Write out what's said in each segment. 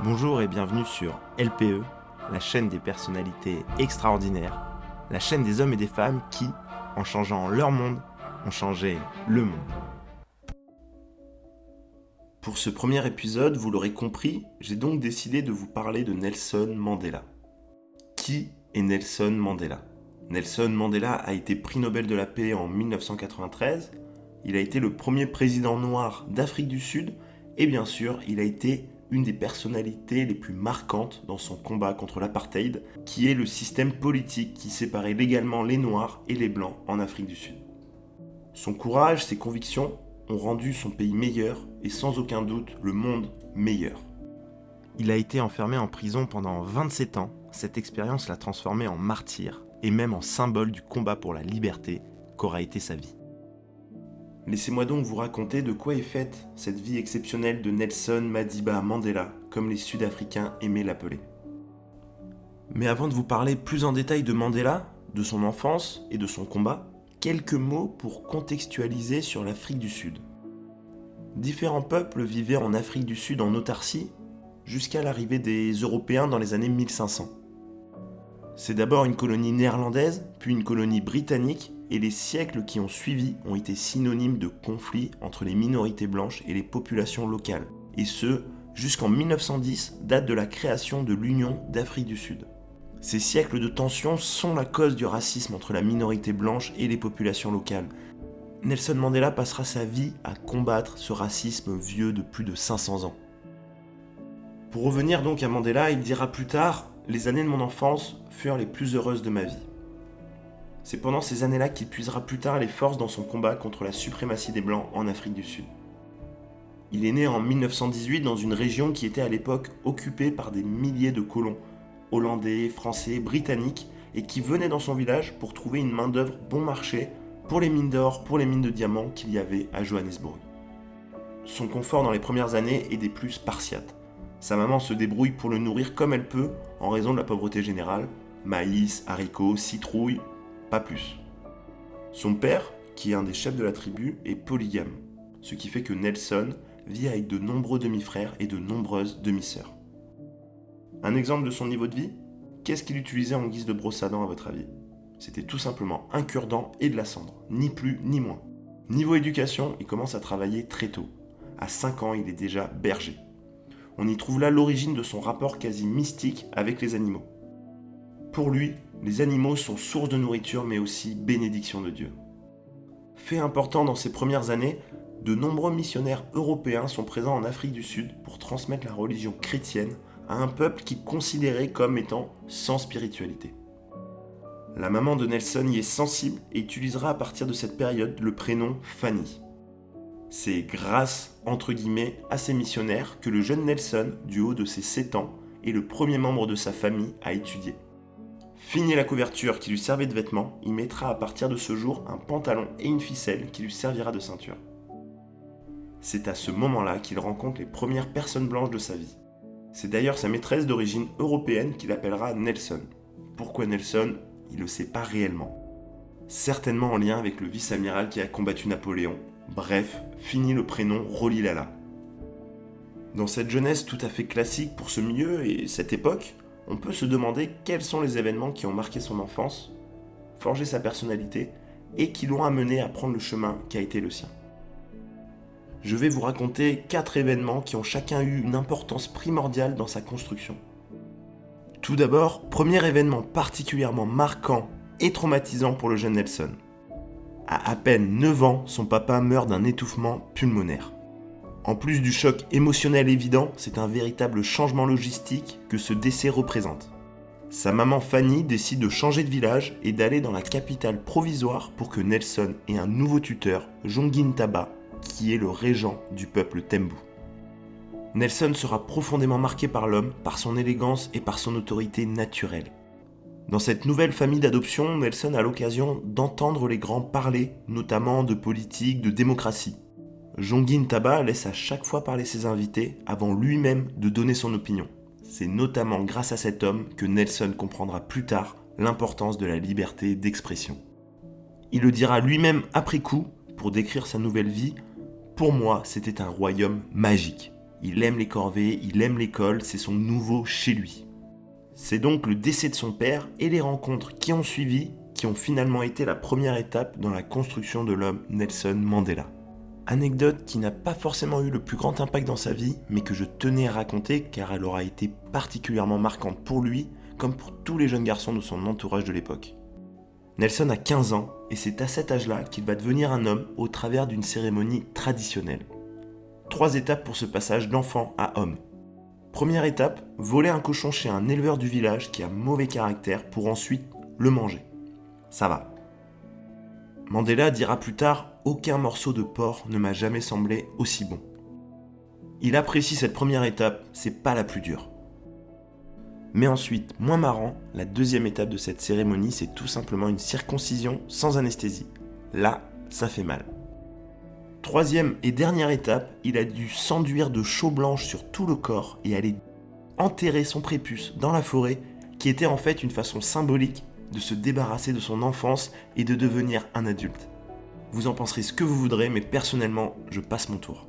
Bonjour et bienvenue sur LPE, la chaîne des personnalités extraordinaires, la chaîne des hommes et des femmes qui, en changeant leur monde, ont changé le monde. Pour ce premier épisode, vous l'aurez compris, j'ai donc décidé de vous parler de Nelson Mandela. Qui est Nelson Mandela ? Nelson Mandela a été prix Nobel de la paix en 1993, il a été le premier président noir d'Afrique du Sud et bien sûr, il a été une des personnalités les plus marquantes dans son combat contre l'apartheid, qui est le système politique qui séparait légalement les Noirs et les Blancs en Afrique du Sud. Son courage, ses convictions ont rendu son pays meilleur et sans aucun doute le monde meilleur. Il a été enfermé en prison pendant 27 ans, cette expérience l'a transformé en martyr et même en symbole du combat pour la liberté qu'aura été sa vie. Laissez-moi donc vous raconter de quoi est faite cette vie exceptionnelle de Nelson Madiba Mandela, comme les Sud-Africains aimaient l'appeler. Mais avant de vous parler plus en détail de Mandela, de son enfance et de son combat, quelques mots pour contextualiser sur l'Afrique du Sud. Différents peuples vivaient en Afrique du Sud en autarcie, jusqu'à l'arrivée des Européens dans les années 1500. C'est d'abord une colonie néerlandaise, puis une colonie britannique, et les siècles qui ont suivi ont été synonymes de conflits entre les minorités blanches et les populations locales, et ce, jusqu'en 1910, date de la création de l'Union d'Afrique du Sud. Ces siècles de tensions sont la cause du racisme entre la minorité blanche et les populations locales. Nelson Mandela passera sa vie à combattre ce racisme vieux de plus de 500 ans. Pour revenir donc à Mandela, il dira plus tard « Les années de mon enfance furent les plus heureuses de ma vie ». C'est pendant ces années-là qu'il puisera plus tard les forces dans son combat contre la suprématie des Blancs en Afrique du Sud. Il est né en 1918 dans une région qui était à l'époque occupée par des milliers de colons, hollandais, français, britanniques, et qui venaient dans son village pour trouver une main-d'œuvre bon marché pour les mines d'or, pour les mines de diamants qu'il y avait à Johannesburg. Son confort dans les premières années est des plus spartiates. Sa maman se débrouille pour le nourrir comme elle peut en raison de la pauvreté générale, maïs, haricots, citrouilles, pas plus. Son père, qui est un des chefs de la tribu, est polygame, ce qui fait que Nelson vit avec de nombreux demi-frères et de nombreuses demi-sœurs. Un exemple de son niveau de vie ? Qu'est-ce qu'il utilisait en guise de brosse à dents à votre avis ? C'était tout simplement un cure-dent et de la cendre, ni plus ni moins. Niveau éducation, il commence à travailler très tôt. À 5 ans, il est déjà berger. On y trouve là l'origine de son rapport quasi mystique avec les animaux. Pour lui, les animaux sont source de nourriture mais aussi bénédiction de Dieu. Fait important dans ces premières années, de nombreux missionnaires européens sont présents en Afrique du Sud pour transmettre la religion chrétienne à un peuple qu'il considérait comme étant sans spiritualité. La maman de Nelson y est sensible et utilisera à partir de cette période le prénom Fanny. C'est grâce, entre guillemets, à ces missionnaires que le jeune Nelson, du haut de ses 7 ans, est le premier membre de sa famille à étudier. Fini la couverture qui lui servait de vêtement, il mettra à partir de ce jour un pantalon et une ficelle qui lui servira de ceinture. C'est à ce moment-là qu'il rencontre les premières personnes blanches de sa vie. C'est d'ailleurs sa maîtresse d'origine européenne qui l'appellera Nelson. Pourquoi Nelson ? Il ne le sait pas réellement. Certainement en lien avec le vice-amiral qui a combattu Napoléon. Bref, fini le prénom Rolilala. Dans cette jeunesse tout à fait classique pour ce milieu et cette époque, on peut se demander quels sont les événements qui ont marqué son enfance, forgé sa personnalité et qui l'ont amené à prendre le chemin qui a été le sien. Je vais vous raconter 4 événements qui ont chacun eu une importance primordiale dans sa construction. Tout d'abord, premier événement particulièrement marquant et traumatisant pour le jeune Nelson. À peine 9 ans, son papa meurt d'un étouffement pulmonaire. En plus du choc émotionnel évident, c'est un véritable changement logistique que ce décès représente. Sa maman Fanny décide de changer de village et d'aller dans la capitale provisoire pour que Nelson ait un nouveau tuteur, Jongin Taba, qui est le régent du peuple Tembu. Nelson sera profondément marqué par l'homme, par son élégance et par son autorité naturelle. Dans cette nouvelle famille d'adoption, Nelson a l'occasion d'entendre les grands parler, notamment de politique, de démocratie. Jongin Taba laisse à chaque fois parler ses invités avant lui-même de donner son opinion. C'est notamment grâce à cet homme que Nelson comprendra plus tard l'importance de la liberté d'expression. Il le dira lui-même après coup, pour décrire sa nouvelle vie, « Pour moi, c'était un royaume magique. il aime les corvées, il aime l'école, c'est son nouveau chez lui. C'est donc le décès de son père et les rencontres qui ont suivi qui ont finalement été la première étape dans la construction de l'homme Nelson Mandela. Anecdote qui n'a pas forcément eu le plus grand impact dans sa vie, mais que je tenais à raconter car elle aura été particulièrement marquante pour lui, comme pour tous les jeunes garçons de son entourage de l'époque. Nelson a 15 ans, et c'est à cet âge-là qu'il va devenir un homme au travers d'une cérémonie traditionnelle. 3 étapes pour ce passage d'enfant à homme. Première étape, voler un cochon chez un éleveur du village qui a mauvais caractère pour ensuite le manger. Ça va. Mandela dira plus tard « Aucun morceau de porc ne m'a jamais semblé aussi bon ». Il apprécie cette première étape, c'est pas la plus dure. Mais ensuite, moins marrant, la deuxième étape de cette cérémonie, c'est tout simplement une circoncision sans anesthésie. Là, ça fait mal. Troisième et dernière étape, il a dû s'enduire de chaux blanche sur tout le corps et aller enterrer son prépuce dans la forêt, qui était en fait une façon symbolique de se débarrasser de son enfance et de devenir un adulte. Vous en penserez ce que vous voudrez, mais personnellement, je passe mon tour.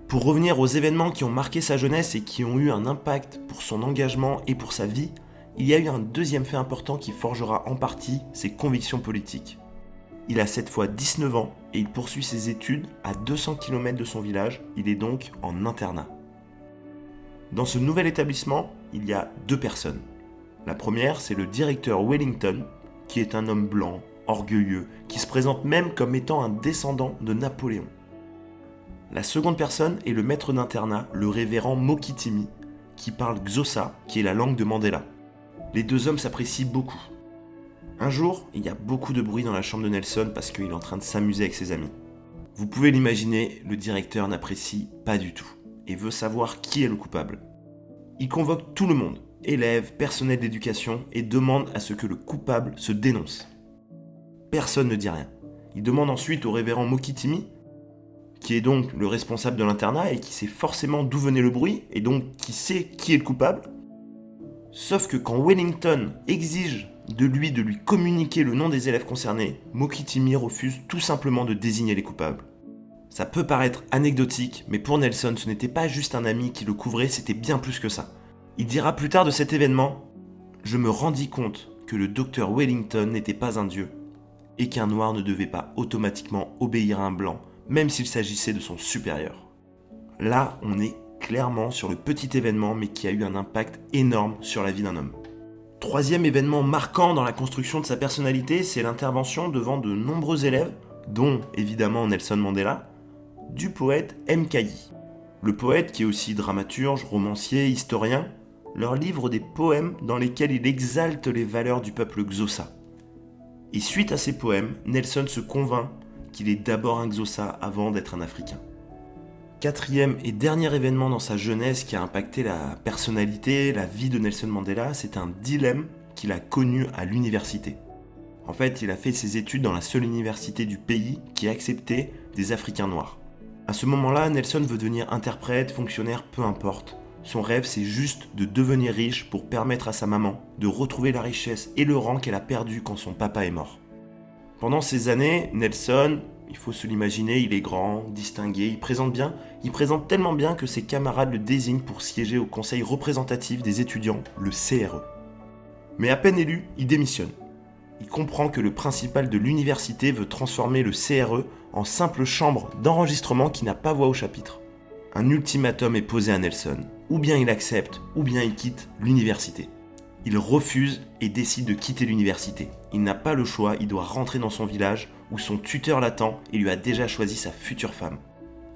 Pour revenir aux événements qui ont marqué sa jeunesse et qui ont eu un impact pour son engagement et pour sa vie, il y a eu un deuxième fait important qui forgera en partie ses convictions politiques. Il a cette fois 19 ans et il poursuit ses études à 200 km de son village, il est donc en internat. Dans ce nouvel établissement, il y a 2 personnes. La première, c'est le directeur Wellington, qui est un homme blanc, orgueilleux, qui se présente même comme étant un descendant de Napoléon. La seconde personne est le maître d'internat, le révérend Mokitimi, qui parle Xhosa, qui est la langue de Mandela. Les 2 hommes s'apprécient beaucoup. Un jour, il y a beaucoup de bruit dans la chambre de Nelson parce qu'il est en train de s'amuser avec ses amis. Vous pouvez l'imaginer, le directeur n'apprécie pas du tout et veut savoir qui est le coupable. Il convoque tout le monde, élèves, personnel d'éducation, et demande à ce que le coupable se dénonce. Personne ne dit rien. Il demande ensuite au révérend Mokitimi, qui est donc le responsable de l'internat et qui sait forcément d'où venait le bruit et donc qui sait qui est le coupable. Sauf que quand Wellington exige de lui communiquer le nom des élèves concernés, Mokitimi refuse tout simplement de désigner les coupables. Ça peut paraître anecdotique, mais pour Nelson, ce n'était pas juste un ami qui le couvrait, c'était bien plus que ça. Il dira plus tard de cet événement « Je me rendis compte que le docteur Wellington n'était pas un dieu et qu'un noir ne devait pas automatiquement obéir à un blanc, même s'il s'agissait de son supérieur. » Là, on est clairement sur le petit événement, mais qui a eu un impact énorme sur la vie d'un homme. Troisième événement marquant dans la construction de sa personnalité, c'est l'intervention devant de nombreux élèves, dont évidemment Nelson Mandela, du poète Mkayi. Le poète, qui est aussi dramaturge, romancier, historien, leur livre des poèmes dans lesquels il exalte les valeurs du peuple Xhosa. Et suite à ces poèmes, Nelson se convainc qu'il est d'abord un Xhosa avant d'être un Africain. Quatrième et dernier événement dans sa jeunesse qui a impacté la personnalité, la vie de Nelson Mandela, c'est un dilemme qu'il a connu à l'université. En fait, il a fait ses études dans la seule université du pays qui acceptait des Africains noirs. À ce moment-là, Nelson veut devenir interprète, fonctionnaire, peu importe. Son rêve, c'est juste de devenir riche pour permettre à sa maman de retrouver la richesse et le rang qu'elle a perdu quand son papa est mort. Pendant ces années, Nelson, il faut se l'imaginer, il est grand, distingué, il présente tellement bien que ses camarades le désignent pour siéger au conseil représentatif des étudiants, le CRE. Mais à peine élu, il démissionne. Il comprend que le principal de l'université veut transformer le CRE en simple chambre d'enregistrement qui n'a pas voix au chapitre. Un ultimatum est posé à Nelson. Ou bien il accepte, ou bien il quitte l'université. Il refuse et décide de quitter l'université. Il n'a pas le choix, il doit rentrer dans son village où son tuteur l'attend et lui a déjà choisi sa future femme.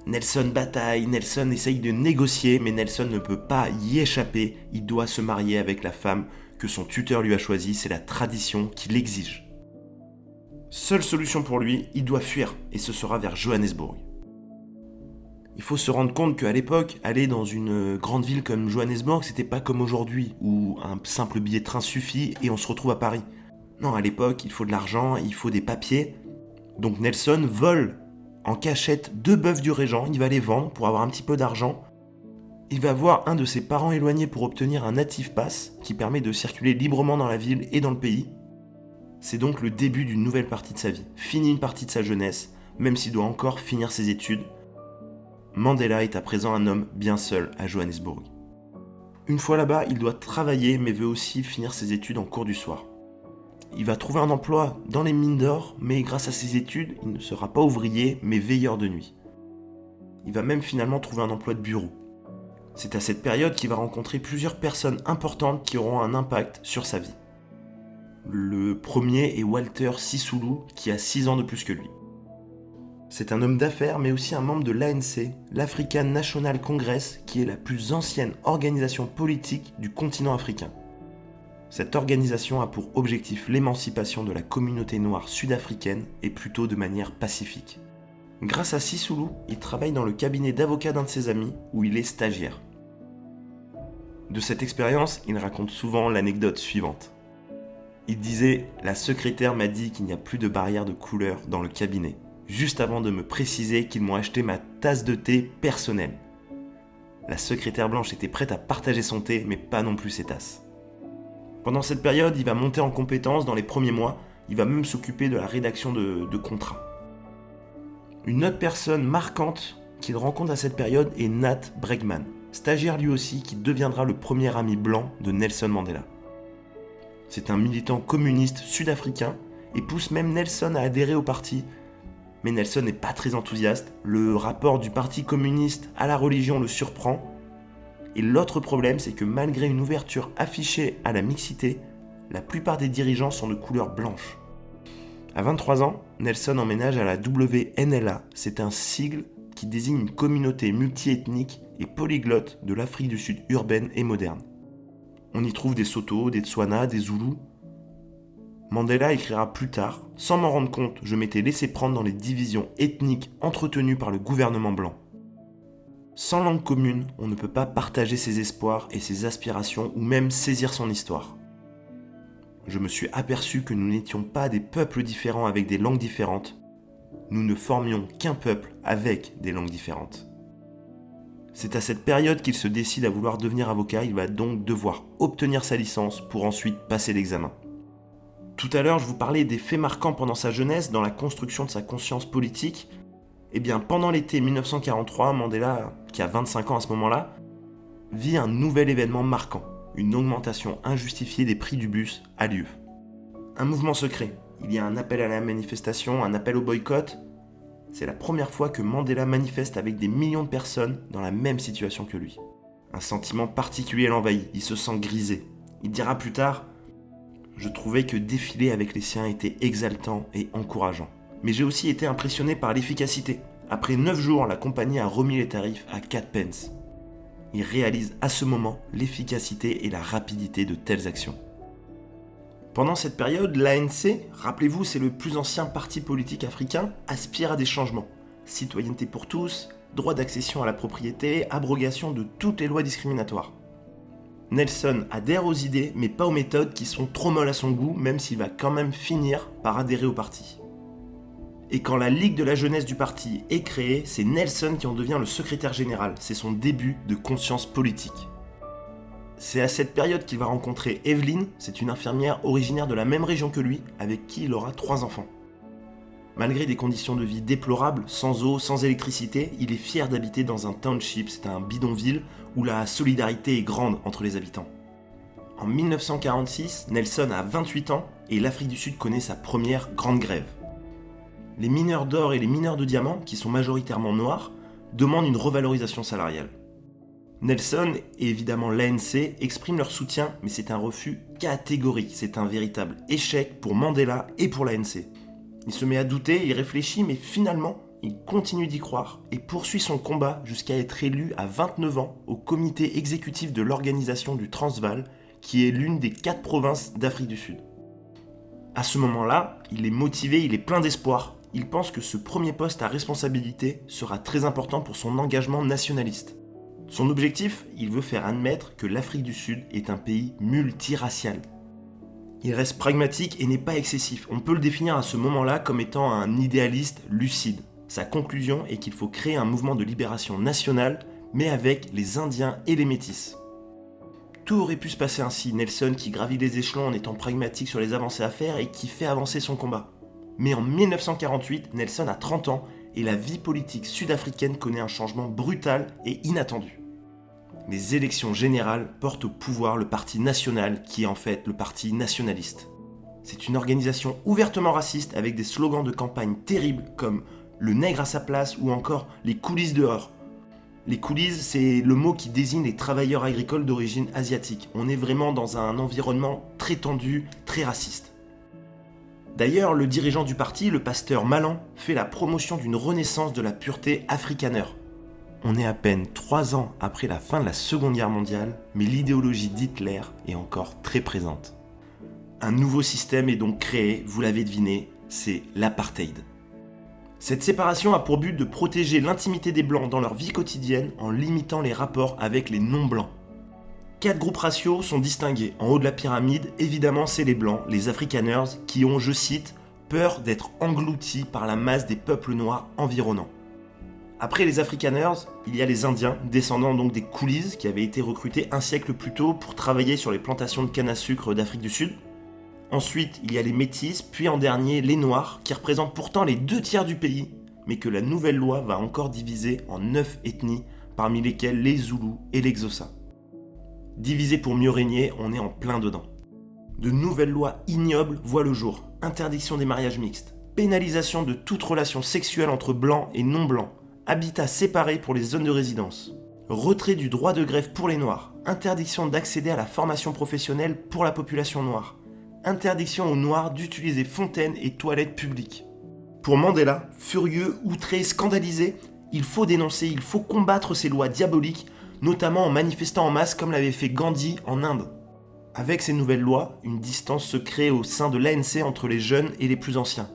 Nelson bataille, Nelson essaye de négocier, mais Nelson ne peut pas y échapper. Il doit se marier avec la femme que son tuteur lui a choisie, c'est la tradition qui l'exige. Seule solution pour lui, il doit fuir, et ce sera vers Johannesburg. Il faut se rendre compte qu'à l'époque, aller dans une grande ville comme Johannesburg, c'était pas comme aujourd'hui, où un simple billet de train suffit et on se retrouve à Paris. Non, à l'époque, il faut de l'argent, il faut des papiers. Donc Nelson vole en cachette 2 bœufs du régent, il va les vendre pour avoir un petit peu d'argent. Il va voir un de ses parents éloignés pour obtenir un native pass qui permet de circuler librement dans la ville et dans le pays. C'est donc le début d'une nouvelle partie de sa vie. Fini une partie de sa jeunesse, même s'il doit encore finir ses études. Mandela est à présent un homme bien seul à Johannesburg. Une fois là-bas, il doit travailler mais veut aussi finir ses études en cours du soir. Il va trouver un emploi dans les mines d'or, mais grâce à ses études, il ne sera pas ouvrier mais veilleur de nuit. Il va même finalement trouver un emploi de bureau. C'est à cette période qu'il va rencontrer plusieurs personnes importantes qui auront un impact sur sa vie. Le premier est Walter Sisulu, qui a 6 ans de plus que lui. C'est un homme d'affaires, mais aussi un membre de l'ANC, l'African National Congress, qui est la plus ancienne organisation politique du continent africain. Cette organisation a pour objectif l'émancipation de la communauté noire sud-africaine et plutôt de manière pacifique. Grâce à Sisulu, il travaille dans le cabinet d'avocat d'un de ses amis, où il est stagiaire. De cette expérience, il raconte souvent l'anecdote suivante. Il disait « La secrétaire m'a dit qu'il n'y a plus de barrière de couleur dans le cabinet, juste avant de me préciser qu'ils m'ont acheté ma tasse de thé personnelle. La secrétaire blanche était prête à partager son thé, mais pas non plus ses tasses. » Pendant cette période, il va monter en compétence dans les premiers mois, il va même s'occuper de la rédaction de contrats. Une autre personne marquante qu'il rencontre à cette période est Nat Bregman, stagiaire lui aussi qui deviendra le premier ami blanc de Nelson Mandela. C'est un militant communiste sud-africain et pousse même Nelson à adhérer au parti. Mais Nelson n'est pas très enthousiaste, le rapport du parti communiste à la religion le surprend. Et l'autre problème, c'est que malgré une ouverture affichée à la mixité, la plupart des dirigeants sont de couleur blanche. À 23 ans, Nelson emménage à la WNLA, c'est un sigle qui désigne une communauté multiethnique et polyglotte de l'Afrique du Sud urbaine et moderne. On y trouve des Soto, des Tswana, des Zoulous. Mandela écrira plus tard « Sans m'en rendre compte, je m'étais laissé prendre dans les divisions ethniques entretenues par le gouvernement blanc. Sans langue commune, on ne peut pas partager ses espoirs et ses aspirations ou même saisir son histoire. Je me suis aperçu que nous n'étions pas des peuples différents avec des langues différentes. Nous ne formions qu'un peuple avec des langues différentes. » C'est à cette période qu'il se décide à vouloir devenir avocat, il va donc devoir obtenir sa licence pour ensuite passer l'examen. Tout à l'heure, je vous parlais des faits marquants pendant sa jeunesse dans la construction de sa conscience politique. Eh bien, pendant l'été 1943, Mandela, qui a 25 ans à ce moment-là, vit un nouvel événement marquant. Une augmentation injustifiée des prix du bus a lieu. Un mouvement secret. Il y a un appel à la manifestation, un appel au boycott. C'est la première fois que Mandela manifeste avec des millions de personnes dans la même situation que lui. Un sentiment particulier l'envahit, il se sent grisé. Il dira plus tard « Je trouvais que défiler avec les siens était exaltant et encourageant. Mais j'ai aussi été impressionné par l'efficacité. Après 9 jours, la compagnie a remis les tarifs à 4 pence. » Il réalise à ce moment l'efficacité et la rapidité de telles actions. Pendant cette période, l'ANC, rappelez-vous, c'est le plus ancien parti politique africain, aspire à des changements. Citoyenneté pour tous, droit d'accession à la propriété, abrogation de toutes les lois discriminatoires. Nelson adhère aux idées, mais pas aux méthodes qui sont trop molles à son goût, même s'il va quand même finir par adhérer au parti. Et quand la Ligue de la jeunesse du parti est créée, c'est Nelson qui en devient le secrétaire général. C'est son début de conscience politique. C'est à cette période qu'il va rencontrer Evelyn, c'est une infirmière originaire de la même région que lui, avec qui il aura 3 enfants. Malgré des conditions de vie déplorables, sans eau, sans électricité, il est fier d'habiter dans un township, c'est un bidonville où la solidarité est grande entre les habitants. En 1946, Nelson a 28 ans et l'Afrique du Sud connaît sa première grande grève. Les mineurs d'or et les mineurs de diamants, qui sont majoritairement noirs, demandent une revalorisation salariale. Nelson et évidemment l'ANC expriment leur soutien, mais c'est un refus catégorique, c'est un véritable échec pour Mandela et pour l'ANC. Il se met à douter, il réfléchit, mais finalement, il continue d'y croire et poursuit son combat jusqu'à être élu à 29 ans au comité exécutif de l'organisation du Transvaal, qui est l'une des 4 provinces d'Afrique du Sud. À ce moment-là, il est motivé, il est plein d'espoir. Il pense que ce premier poste à responsabilité sera très important pour son engagement nationaliste. Son objectif, il veut faire admettre que l'Afrique du Sud est un pays multiracial. Il reste pragmatique et n'est pas excessif. On peut le définir à ce moment-là comme étant un idéaliste lucide. Sa conclusion est qu'il faut créer un mouvement de libération nationale, mais avec les Indiens et les Métis. Tout aurait pu se passer ainsi, Nelson qui gravit les échelons en étant pragmatique sur les avancées à faire et qui fait avancer son combat. Mais en 1948, Nelson a 30 ans et la vie politique sud-africaine connaît un changement brutal et inattendu. Les élections générales portent au pouvoir le Parti national, qui est en fait le parti nationaliste. C'est une organisation ouvertement raciste avec des slogans de campagne terribles comme « le nègre à sa place » ou encore « les coulisses dehors ». Les coulisses, c'est le mot qui désigne les travailleurs agricoles d'origine asiatique. On est vraiment dans un environnement très tendu, très raciste. D'ailleurs, le dirigeant du parti, le pasteur Malan, fait la promotion d'une renaissance de la pureté afrikaner. On est à peine 3 ans après la fin de la Seconde Guerre mondiale, mais l'idéologie d'Hitler est encore très présente. Un nouveau système est donc créé, vous l'avez deviné, c'est l'apartheid. Cette séparation a pour but de protéger l'intimité des Blancs dans leur vie quotidienne en limitant les rapports avec les non-Blancs. 4 groupes raciaux sont distingués. En haut de la pyramide, évidemment, c'est les Blancs, les Afrikaners, qui ont, je cite, « peur d'être engloutis par la masse des peuples noirs environnants ». Après les Afrikaners, il y a les Indiens, descendants donc des Coolies, qui avaient été recrutés un siècle plus tôt pour travailler sur les plantations de canne à sucre d'Afrique du Sud. Ensuite, il y a les Métis, puis en dernier, les Noirs, qui représentent pourtant les 2/3 du pays, mais que la nouvelle loi va encore diviser en 9 ethnies, parmi lesquelles les Zoulous et les Xhosa. Divisé pour mieux régner, on est en plein dedans. De nouvelles lois ignobles voient le jour. Interdiction des mariages mixtes, pénalisation de toute relation sexuelle entre blancs et non-blancs, habitat séparé pour les zones de résidence, retrait du droit de grève pour les Noirs, interdiction d'accéder à la formation professionnelle pour la population noire, interdiction aux Noirs d'utiliser fontaines et toilettes publiques. Pour Mandela, furieux, outré, scandalisé, il faut dénoncer, il faut combattre ces lois diaboliques, notamment en manifestant en masse comme l'avait fait Gandhi en Inde. Avec ces nouvelles lois, une distance se crée au sein de l'ANC entre les jeunes et les plus anciens.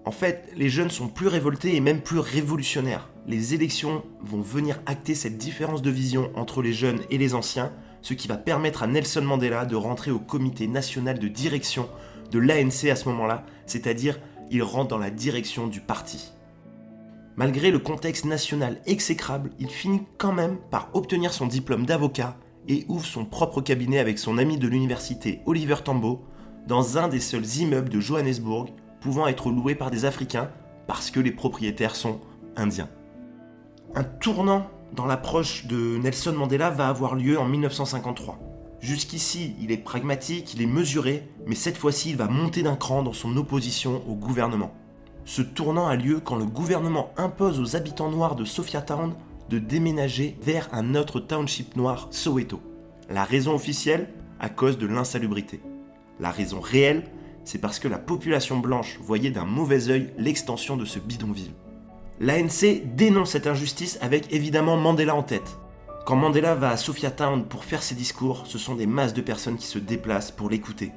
En fait, les jeunes sont plus révoltés et même plus révolutionnaires. Les élections vont venir acter cette différence de vision entre les jeunes et les anciens, ce qui va permettre à Nelson Mandela de rentrer au comité national de direction de l'ANC à ce moment-là, c'est-à-dire il rentre dans la direction du parti. Malgré le contexte national exécrable, il finit quand même par obtenir son diplôme d'avocat et ouvre son propre cabinet avec son ami de l'université Oliver Tambo dans un des seuls immeubles de Johannesburg pouvant être loué par des Africains parce que les propriétaires sont indiens. Un tournant dans l'approche de Nelson Mandela va avoir lieu en 1953. Jusqu'ici, il est pragmatique, il est mesuré, mais cette fois-ci, il va monter d'un cran dans son opposition au gouvernement. Ce tournant a lieu quand le gouvernement impose aux habitants noirs de Sophiatown de déménager vers un autre township noir, Soweto. La raison officielle, à cause de l'insalubrité. La raison réelle, c'est parce que la population blanche voyait d'un mauvais œil l'extension de ce bidonville. L'ANC dénonce cette injustice avec évidemment Mandela en tête. Quand Mandela va à Sophiatown pour faire ses discours, ce sont des masses de personnes qui se déplacent pour l'écouter.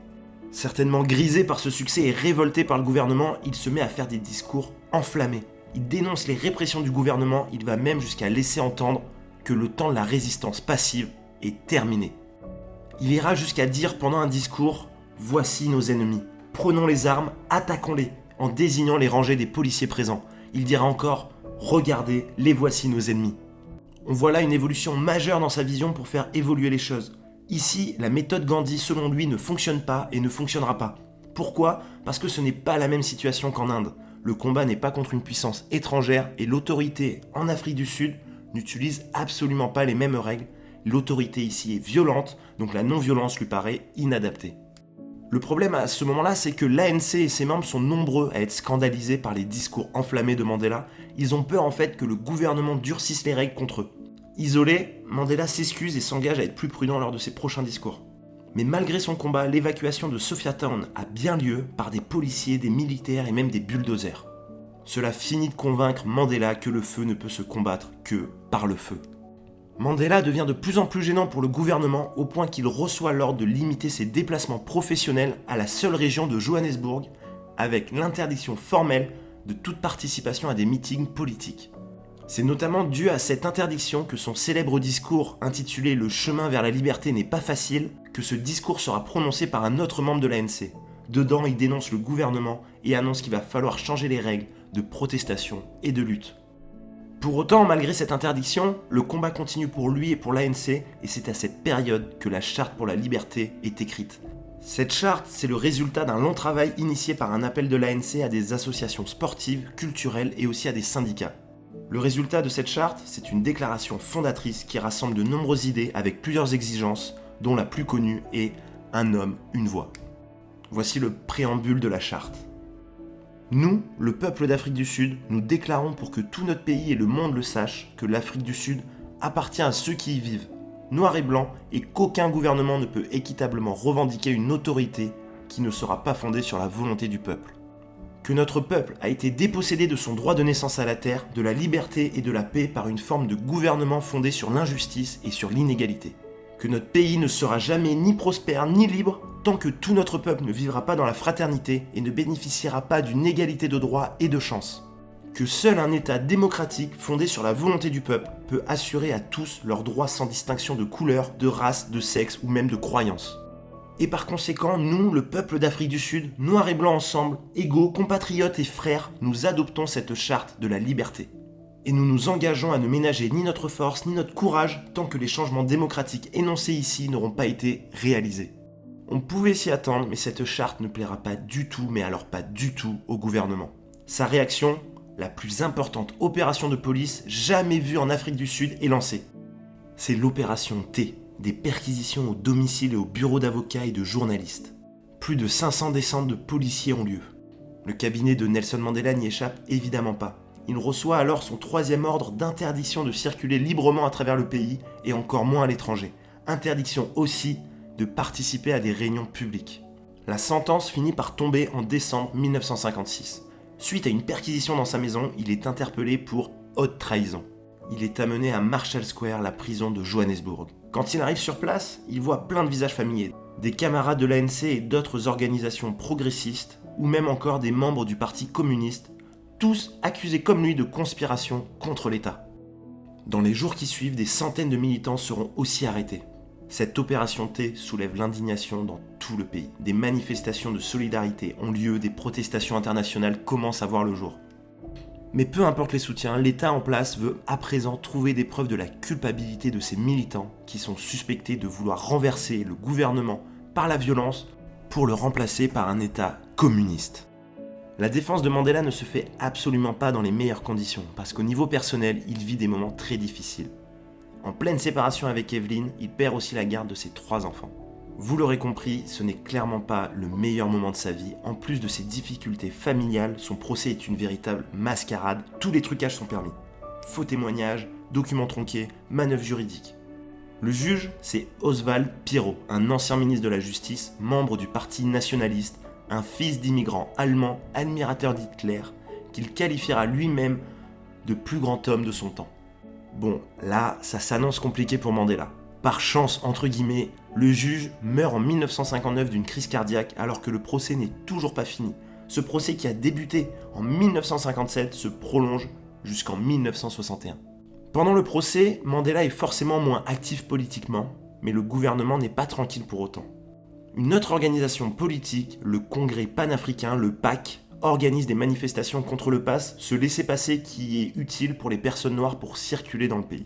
Certainement grisé par ce succès et révolté par le gouvernement, il se met à faire des discours enflammés. Il dénonce les répressions du gouvernement, il va même jusqu'à laisser entendre que le temps de la résistance passive est terminé. Il ira jusqu'à dire pendant un discours « Voici nos ennemis, prenons les armes, attaquons-les » en désignant les rangées des policiers présents. Il dira encore « Regardez, les voici nos ennemis ». On voit là une évolution majeure dans sa vision pour faire évoluer les choses. Ici, la méthode Gandhi, selon lui, ne fonctionne pas et ne fonctionnera pas. Pourquoi ? Parce que ce n'est pas la même situation qu'en Inde. Le combat n'est pas contre une puissance étrangère et l'autorité en Afrique du Sud n'utilise absolument pas les mêmes règles. L'autorité ici est violente, donc la non-violence lui paraît inadaptée. Le problème à ce moment-là, c'est que l'ANC et ses membres sont nombreux à être scandalisés par les discours enflammés de Mandela. Ils ont peur en fait que le gouvernement durcisse les règles contre eux. Isolé, Mandela s'excuse et s'engage à être plus prudent lors de ses prochains discours. Mais malgré son combat, l'évacuation de Sophiatown a bien lieu par des policiers, des militaires et même des bulldozers. Cela finit de convaincre Mandela que le feu ne peut se combattre que par le feu. Mandela devient de plus en plus gênant pour le gouvernement au point qu'il reçoit l'ordre de limiter ses déplacements professionnels à la seule région de Johannesburg avec l'interdiction formelle de toute participation à des meetings politiques. C'est notamment dû à cette interdiction que son célèbre discours intitulé « Le chemin vers la liberté n'est pas facile » que ce discours sera prononcé par un autre membre de l'ANC. Dedans, il dénonce le gouvernement et annonce qu'il va falloir changer les règles de protestation et de lutte. Pour autant, malgré cette interdiction, le combat continue pour lui et pour l'ANC et c'est à cette période que la Charte pour la liberté est écrite. Cette charte, c'est le résultat d'un long travail initié par un appel de l'ANC à des associations sportives, culturelles et aussi à des syndicats. Le résultat de cette charte, c'est une déclaration fondatrice qui rassemble de nombreuses idées avec plusieurs exigences, dont la plus connue est « un homme, une voix ». Voici le préambule de la charte. Nous, le peuple d'Afrique du Sud, nous déclarons pour que tout notre pays et le monde le sachent que l'Afrique du Sud appartient à ceux qui y vivent, noir et blanc, et qu'aucun gouvernement ne peut équitablement revendiquer une autorité qui ne sera pas fondée sur la volonté du peuple. Que notre peuple a été dépossédé de son droit de naissance à la terre, de la liberté et de la paix par une forme de gouvernement fondé sur l'injustice et sur l'inégalité. Que notre pays ne sera jamais ni prospère ni libre tant que tout notre peuple ne vivra pas dans la fraternité et ne bénéficiera pas d'une égalité de droits et de chances. Que seul un État démocratique fondé sur la volonté du peuple peut assurer à tous leurs droits sans distinction de couleur, de race, de sexe ou même de croyance. Et par conséquent, nous, le peuple d'Afrique du Sud, noirs et blancs ensemble, égaux, compatriotes et frères, nous adoptons cette charte de la liberté. Et nous nous engageons à ne ménager ni notre force ni notre courage tant que les changements démocratiques énoncés ici n'auront pas été réalisés. On pouvait s'y attendre, mais cette charte ne plaira pas du tout, mais alors pas du tout, au gouvernement. Sa réaction, la plus importante opération de police jamais vue en Afrique du Sud, est lancée. C'est l'opération T, des perquisitions au domicile et au bureau d'avocats et de journalistes. Plus de 500 descentes de policiers ont lieu. Le cabinet de Nelson Mandela n'y échappe évidemment pas. Il reçoit alors son 3e ordre d'interdiction de circuler librement à travers le pays et encore moins à l'étranger. Interdiction aussi de participer à des réunions publiques. La sentence finit par tomber en décembre 1956. Suite à une perquisition dans sa maison, il est interpellé pour haute trahison. Il est amené à Marshall Square, la prison de Johannesburg. Quand il arrive sur place, il voit plein de visages familiers, des camarades de l'ANC et d'autres organisations progressistes, ou même encore des membres du Parti communiste, tous accusés comme lui de conspiration contre l'État. Dans les jours qui suivent, des centaines de militants seront aussi arrêtés. Cette opération T soulève l'indignation dans tout le pays. Des manifestations de solidarité ont lieu, des protestations internationales commencent à voir le jour. Mais peu importe les soutiens, l'État en place veut à présent trouver des preuves de la culpabilité de ces militants qui sont suspectés de vouloir renverser le gouvernement par la violence pour le remplacer par un État communiste. La défense de Mandela ne se fait absolument pas dans les meilleures conditions, parce qu'au niveau personnel, il vit des moments très difficiles. En pleine séparation avec Evelyn, il perd aussi la garde de ses 3 enfants. Vous l'aurez compris, ce n'est clairement pas le meilleur moment de sa vie. En plus de ses difficultés familiales, son procès est une véritable mascarade. Tous les trucages sont permis. Faux témoignages, documents tronqués, manœuvres juridiques. Le juge, c'est Oswald Pirow, un ancien ministre de la Justice, membre du Parti nationaliste, un fils d'immigrants allemands, admirateur d'Hitler, qu'il qualifiera lui-même de plus grand homme de son temps. Bon, là, ça s'annonce compliqué pour Mandela. Par chance, entre guillemets, le juge meurt en 1959 d'une crise cardiaque alors que le procès n'est toujours pas fini. Ce procès qui a débuté en 1957 se prolonge jusqu'en 1961. Pendant le procès, Mandela est forcément moins actif politiquement, mais le gouvernement n'est pas tranquille pour autant. Une autre organisation politique, le Congrès panafricain, le PAC, organise des manifestations contre le pass, ce laissez-passer qui est utile pour les personnes noires pour circuler dans le pays.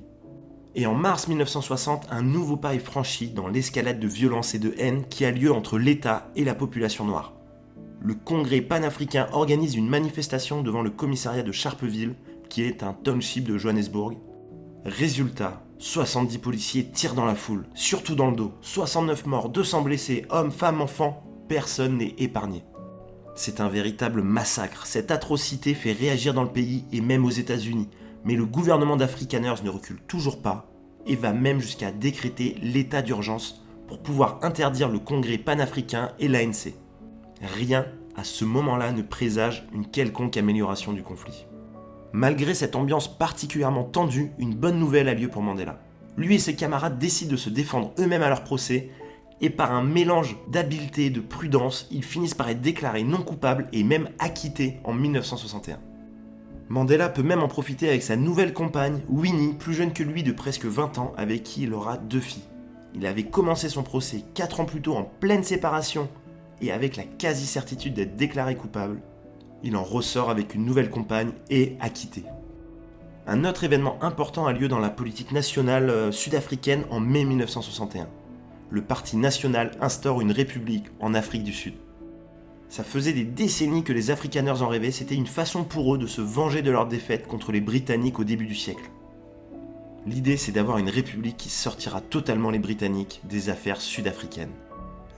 Et en mars 1960, un nouveau pas est franchi dans l'escalade de violence et de haine qui a lieu entre l'État et la population noire. Le Congrès panafricain organise une manifestation devant le commissariat de Sharpeville, qui est un township de Johannesburg. Résultat, 70 policiers tirent dans la foule, surtout dans le dos. 69 morts, 200 blessés, hommes, femmes, enfants, personne n'est épargné. C'est un véritable massacre. Cette atrocité fait réagir dans le pays et même aux États-Unis. Mais le gouvernement d'Afrikaners ne recule toujours pas et va même jusqu'à décréter l'état d'urgence pour pouvoir interdire le Congrès panafricain et l'ANC. Rien à ce moment-là ne présage une quelconque amélioration du conflit. Malgré cette ambiance particulièrement tendue, une bonne nouvelle a lieu pour Mandela. Lui et ses camarades décident de se défendre eux-mêmes à leur procès et par un mélange d'habileté et de prudence, ils finissent par être déclarés non coupables et même acquittés en 1961. Mandela peut même en profiter avec sa nouvelle compagne, Winnie, plus jeune que lui de presque 20 ans, avec qui il aura 2 filles. Il avait commencé son procès 4 ans plus tôt en pleine séparation et avec la quasi-certitude d'être déclaré coupable. Il en ressort avec une nouvelle compagne et acquitté. Un autre événement important a lieu dans la politique nationale sud-africaine en mai 1961. le Parti national instaure une république en Afrique du Sud. Ça faisait des décennies que les Afrikaners en rêvaient, c'était une façon pour eux de se venger de leur défaite contre les Britanniques au début du siècle. L'idée, c'est d'avoir une république qui sortira totalement les Britanniques des affaires sud-africaines.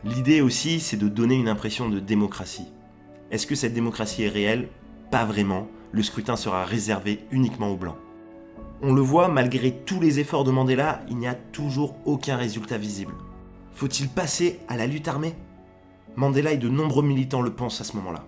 L'idée aussi, c'est de donner une impression de démocratie. Est-ce que cette démocratie est réelle ? Pas vraiment, le scrutin sera réservé uniquement aux Blancs. On le voit, malgré tous les efforts de Mandela, il n'y a toujours aucun résultat visible. Faut-il passer à la lutte armée ? Mandela et de nombreux militants le pensent à ce moment-là.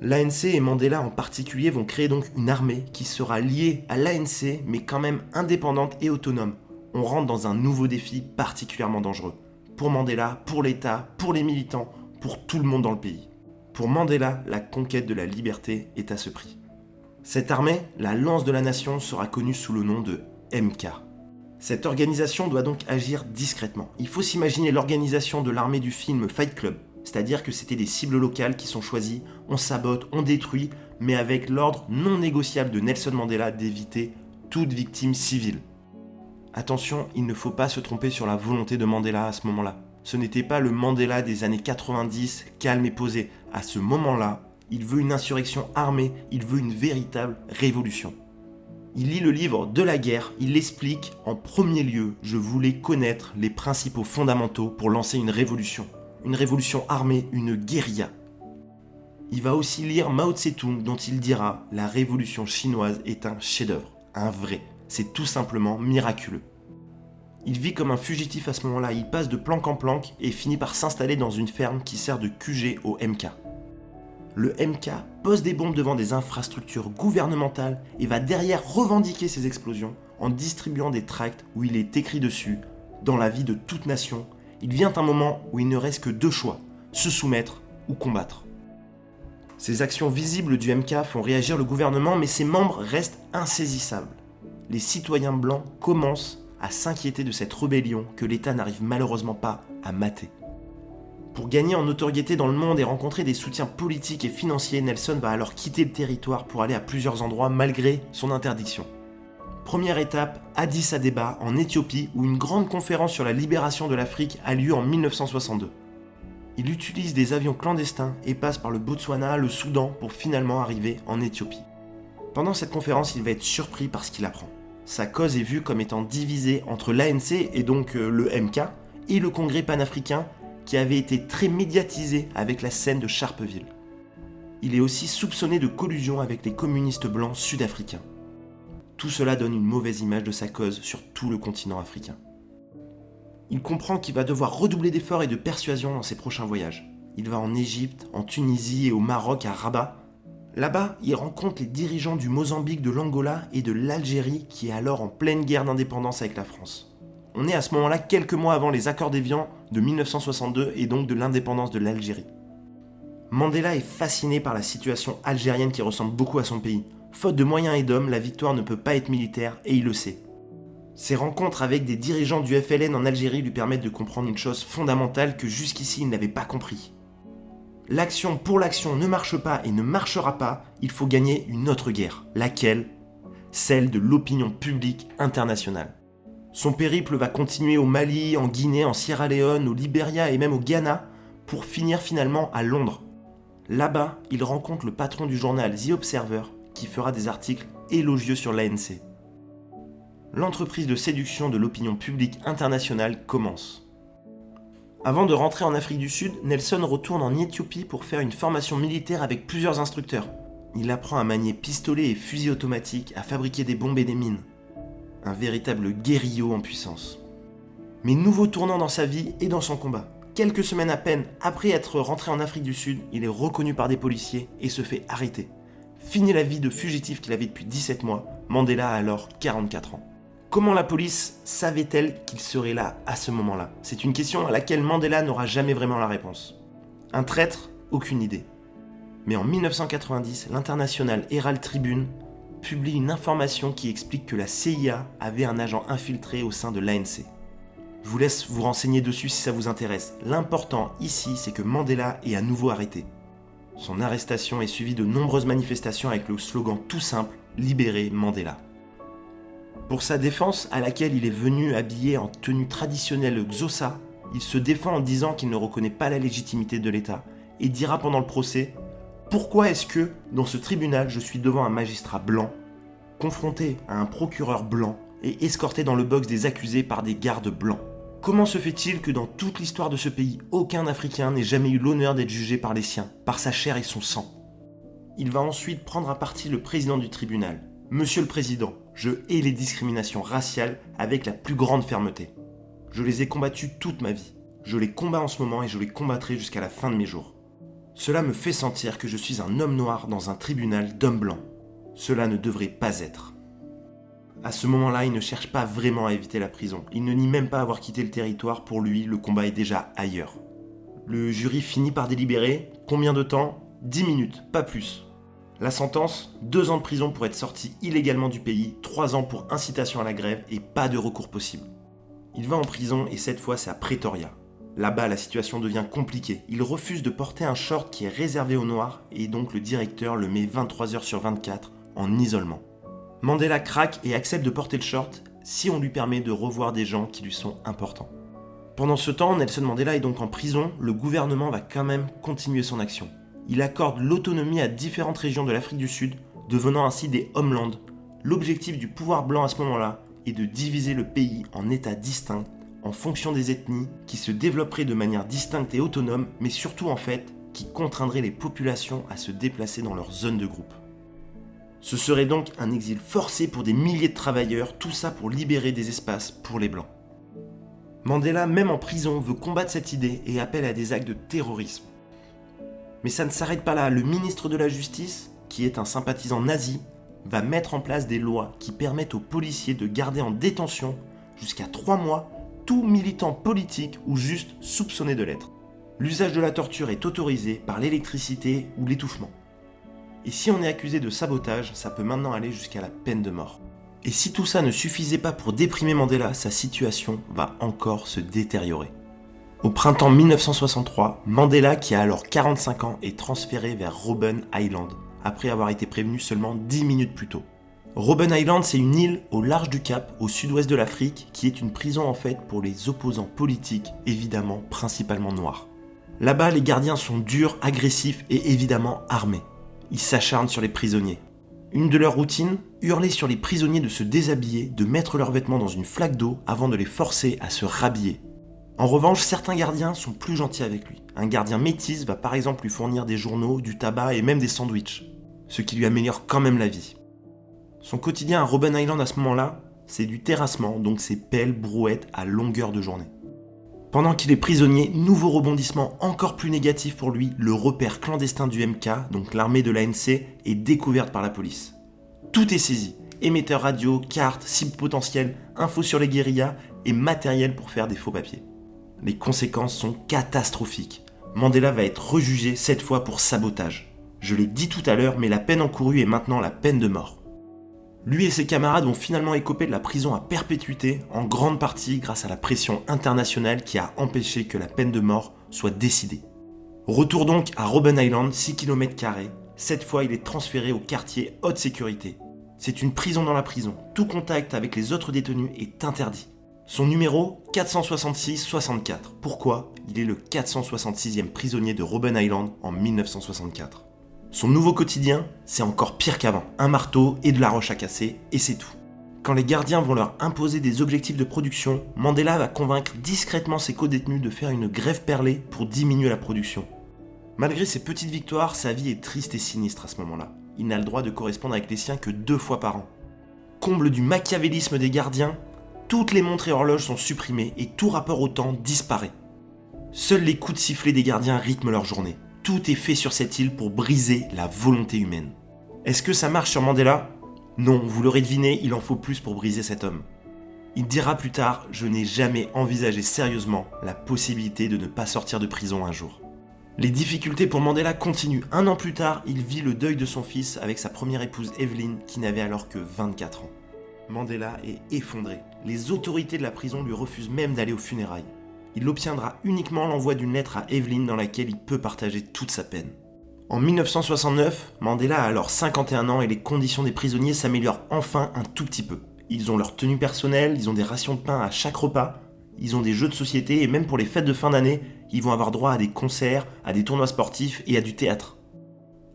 L'ANC et Mandela en particulier vont créer donc une armée qui sera liée à l'ANC mais quand même indépendante et autonome. On rentre dans un nouveau défi particulièrement dangereux. Pour Mandela, pour l'État, pour les militants, pour tout le monde dans le pays. Pour Mandela, la conquête de la liberté est à ce prix. Cette armée, la lance de la nation, sera connue sous le nom de MK. Cette organisation doit donc agir discrètement. Il faut s'imaginer l'organisation de l'armée du film Fight Club, c'est-à-dire que c'était des cibles locales qui sont choisies, on sabote, on détruit, mais avec l'ordre non négociable de Nelson Mandela d'éviter toute victime civile. Attention, il ne faut pas se tromper sur la volonté de Mandela à ce moment-là. Ce n'était pas le Mandela des années 90, calme et posé. À ce moment-là, il veut une insurrection armée, il veut une véritable révolution. Il lit le livre De la guerre, il l'explique en premier lieu, je voulais connaître les principaux fondamentaux pour lancer une révolution armée, une guérilla. Il va aussi lire Mao Tse-tung dont il dira la révolution chinoise est un chef-d'œuvre, un vrai, c'est tout simplement miraculeux. Il vit comme un fugitif à ce moment-là, il passe de planque en planque et finit par s'installer dans une ferme qui sert de QG au MK. Le MK pose des bombes devant des infrastructures gouvernementales et va derrière revendiquer ces explosions en distribuant des tracts où il est écrit dessus « Dans la vie de toute nation, il vient un moment où il ne reste que deux choix, se soumettre ou combattre ». Ces actions visibles du MK font réagir le gouvernement, mais ses membres restent insaisissables. Les citoyens blancs commencent à s'inquiéter de cette rébellion que l'État n'arrive malheureusement pas à mater. Pour gagner en notoriété dans le monde et rencontrer des soutiens politiques et financiers, Nelson va alors quitter le territoire pour aller à plusieurs endroits malgré son interdiction. Première étape, Addis Abeba en Éthiopie où une grande conférence sur la libération de l'Afrique a lieu en 1962. Il utilise des avions clandestins et passe par le Botswana, le Soudan pour finalement arriver en Éthiopie. Pendant cette conférence, il va être surpris par ce qu'il apprend. Sa cause est vue comme étant divisée entre l'ANC et donc le MK et le Congrès panafricain qui avait été très médiatisé avec la scène de Sharpeville. Il est aussi soupçonné de collusion avec les communistes blancs sud-africains. Tout cela donne une mauvaise image de sa cause sur tout le continent africain. Il comprend qu'il va devoir redoubler d'efforts et de persuasion dans ses prochains voyages. Il va en Égypte, en Tunisie et au Maroc, à Rabat. Là-bas, il rencontre les dirigeants du Mozambique, de l'Angola et de l'Algérie qui est alors en pleine guerre d'indépendance avec la France. On est à ce moment-là quelques mois avant les accords d'Évian de 1962 et donc de l'indépendance de l'Algérie. Mandela est fasciné par la situation algérienne qui ressemble beaucoup à son pays. Faute de moyens et d'hommes, la victoire ne peut pas être militaire et il le sait. Ses rencontres avec des dirigeants du FLN en Algérie lui permettent de comprendre une chose fondamentale que jusqu'ici il n'avait pas compris. L'action pour l'action ne marche pas et ne marchera pas, il faut gagner une autre guerre. Laquelle ? Celle de l'opinion publique internationale. Son périple va continuer au Mali, en Guinée, en Sierra Leone, au Libéria et même au Ghana, pour finir finalement à Londres. Là-bas, il rencontre le patron du journal The Observer, qui fera des articles élogieux sur l'ANC. L'entreprise de séduction de l'opinion publique internationale commence. Avant de rentrer en Afrique du Sud, Nelson retourne en Éthiopie pour faire une formation militaire avec plusieurs instructeurs. Il apprend à manier pistolets et fusils automatiques, à fabriquer des bombes et des mines. Un véritable guérillot en puissance. Mais nouveau tournant dans sa vie et dans son combat. Quelques semaines à peine après être rentré en Afrique du Sud, il est reconnu par des policiers et se fait arrêter. Fini la vie de fugitif qu'il avait depuis 17 mois, Mandela a alors 44 ans. Comment la police savait-elle qu'il serait là à ce moment-là ? C'est une question à laquelle Mandela n'aura jamais vraiment la réponse. Un traître ? Aucune idée. Mais en 1990, l'international Herald Tribune publie une information qui explique que la CIA avait un agent infiltré au sein de l'ANC. Je vous laisse vous renseigner dessus si ça vous intéresse. L'important ici, c'est que Mandela est à nouveau arrêté. Son arrestation est suivie de nombreuses manifestations avec le slogan tout simple « Libérez Mandela ». Pour sa défense, à laquelle il est venu habillé en tenue traditionnelle Xhosa, il se défend en disant qu'il ne reconnaît pas la légitimité de l'État et dira pendant le procès « Pourquoi est-ce que, dans ce tribunal, je suis devant un magistrat blanc, confronté à un procureur blanc et escorté dans le box des accusés par des gardes blancs ? Comment se fait-il que dans toute l'histoire de ce pays, aucun Africain n'ait jamais eu l'honneur d'être jugé par les siens, par sa chair et son sang ?» Il va ensuite prendre à partie le président du tribunal. « Monsieur le Président, je hais les discriminations raciales avec la plus grande fermeté. Je les ai combattues toute ma vie. Je les combats en ce moment et je les combattrai jusqu'à la fin de mes jours. Cela me fait sentir que je suis un homme noir dans un tribunal d'hommes blancs. Cela ne devrait pas être. » À ce moment-là, il ne cherche pas vraiment à éviter la prison. Il ne nie même pas avoir quitté le territoire. Pour lui, le combat est déjà ailleurs. Le jury finit par délibérer. Combien de temps ? 10 minutes, pas plus. La sentence, 2 ans de prison pour être sorti illégalement du pays, 3 ans pour incitation à la grève et pas de recours possible. Il va en prison et cette fois c'est à Pretoria. Là-bas, la situation devient compliquée. Il refuse de porter un short qui est réservé aux Noirs et donc le directeur le met 23 heures sur 24 en isolement. Mandela craque et accepte de porter le short si on lui permet de revoir des gens qui lui sont importants. Pendant ce temps, Nelson Mandela est donc en prison, le gouvernement va quand même continuer son action. Il accorde l'autonomie à différentes régions de l'Afrique du Sud, devenant ainsi des homelands. L'objectif du pouvoir blanc à ce moment-là est de diviser le pays en États distincts, en fonction des ethnies, qui se développeraient de manière distincte et autonome, mais surtout en fait, qui contraindraient les populations à se déplacer dans leur zone de groupe. Ce serait donc un exil forcé pour des milliers de travailleurs, tout ça pour libérer des espaces pour les Blancs. Mandela, même en prison, veut combattre cette idée et appelle à des actes de terrorisme. Mais ça ne s'arrête pas là, le ministre de la Justice, qui est un sympathisant nazi, va mettre en place des lois qui permettent aux policiers de garder en détention jusqu'à 3 mois tout militant politique ou juste soupçonné de l'être. L'usage de la torture est autorisé par l'électricité ou l'étouffement. Et si on est accusé de sabotage, ça peut maintenant aller jusqu'à la peine de mort. Et si tout ça ne suffisait pas pour déprimer Mandela, sa situation va encore se détériorer. Au printemps 1963, Mandela, qui a alors 45 ans, est transféré vers Robben Island, après avoir été prévenu seulement 10 minutes plus tôt. Robben Island, c'est une île au large du Cap, au sud-ouest de l'Afrique, qui est une prison en fait pour les opposants politiques, évidemment principalement noirs. Là-bas, les gardiens sont durs, agressifs et évidemment armés. Ils s'acharnent sur les prisonniers. Une de leurs routines, hurler sur les prisonniers de se déshabiller, de mettre leurs vêtements dans une flaque d'eau avant de les forcer à se rhabiller. En revanche, certains gardiens sont plus gentils avec lui. Un gardien métis va par exemple lui fournir des journaux, du tabac et même des sandwichs, ce qui lui améliore quand même la vie. Son quotidien à Robben Island à ce moment-là, c'est du terrassement, donc c'est pelle, brouette à longueur de journée. Pendant qu'il est prisonnier, nouveau rebondissement encore plus négatif pour lui, le repère clandestin du MK, donc l'armée de l'ANC, est découverte par la police. Tout est saisi, émetteur radio, cartes, cibles potentielles, infos sur les guérillas et matériel pour faire des faux papiers. Les conséquences sont catastrophiques. Mandela va être rejugé cette fois pour sabotage. Je l'ai dit tout à l'heure, mais la peine encourue est maintenant la peine de mort. Lui et ses camarades ont finalement écopé de la prison à perpétuité, en grande partie grâce à la pression internationale qui a empêché que la peine de mort soit décidée. Retour donc à Robben Island, 6 km². Cette fois, il est transféré au quartier haute sécurité. C'est une prison dans la prison. Tout contact avec les autres détenus est interdit. Son numéro, 466-64. Pourquoi ? Il est le 466e prisonnier de Robben Island en 1964. Son nouveau quotidien, c'est encore pire qu'avant. Un marteau et de la roche à casser, et c'est tout. Quand les gardiens vont leur imposer des objectifs de production, Mandela va convaincre discrètement ses co-détenus de faire une grève perlée pour diminuer la production. Malgré ses petites victoires, sa vie est triste et sinistre à ce moment-là. Il n'a le droit de correspondre avec les siens que 2 fois par an. Comble du machiavélisme des gardiens, toutes les montres et horloges sont supprimées et tout rapport au temps disparaît. Seuls les coups de sifflet des gardiens rythment leur journée. Tout est fait sur cette île pour briser la volonté humaine. Est-ce que ça marche sur Mandela ? Non, vous l'aurez deviné, il en faut plus pour briser cet homme. Il dira plus tard « Je n'ai jamais envisagé sérieusement la possibilité de ne pas sortir de prison un jour ». Les difficultés pour Mandela continuent. 1 an plus tard, il vit le deuil de son fils avec sa première épouse Evelyn, qui n'avait alors que 24 ans. Mandela est effondré. Les autorités de la prison lui refusent même d'aller aux funérailles. Il obtiendra uniquement l'envoi d'une lettre à Evelyn dans laquelle il peut partager toute sa peine. En 1969, Mandela a alors 51 ans et les conditions des prisonniers s'améliorent enfin un tout petit peu. Ils ont leur tenue personnelle, ils ont des rations de pain à chaque repas, Ils ont des jeux de société et même pour les fêtes de fin d'année, ils vont avoir droit à des concerts, à des tournois sportifs et à du théâtre.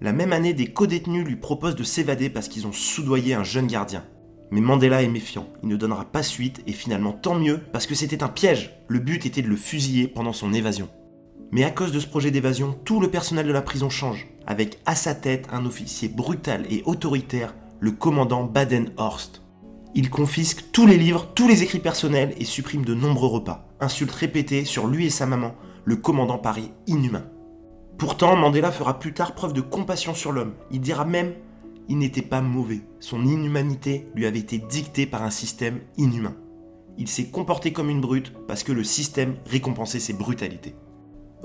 La même année, des codétenus lui proposent de s'évader parce qu'ils ont soudoyé un jeune gardien. Mais Mandela est méfiant, il ne donnera pas suite et finalement tant mieux parce que c'était un piège. Le but était de le fusiller pendant son évasion. Mais à cause de ce projet d'évasion, tout le personnel de la prison change, avec à sa tête un officier brutal et autoritaire, le commandant Baden-Horst. Il confisque tous les livres, tous les écrits personnels et supprime de nombreux repas. Insultes répétées sur lui et sa maman, le commandant paraît inhumain. Pourtant, Mandela fera plus tard preuve de compassion sur l'homme. Il dira même « il n'était pas mauvais, son inhumanité lui avait été dictée par un système inhumain. Il s'est comporté comme une brute parce que le système récompensait ses brutalités. »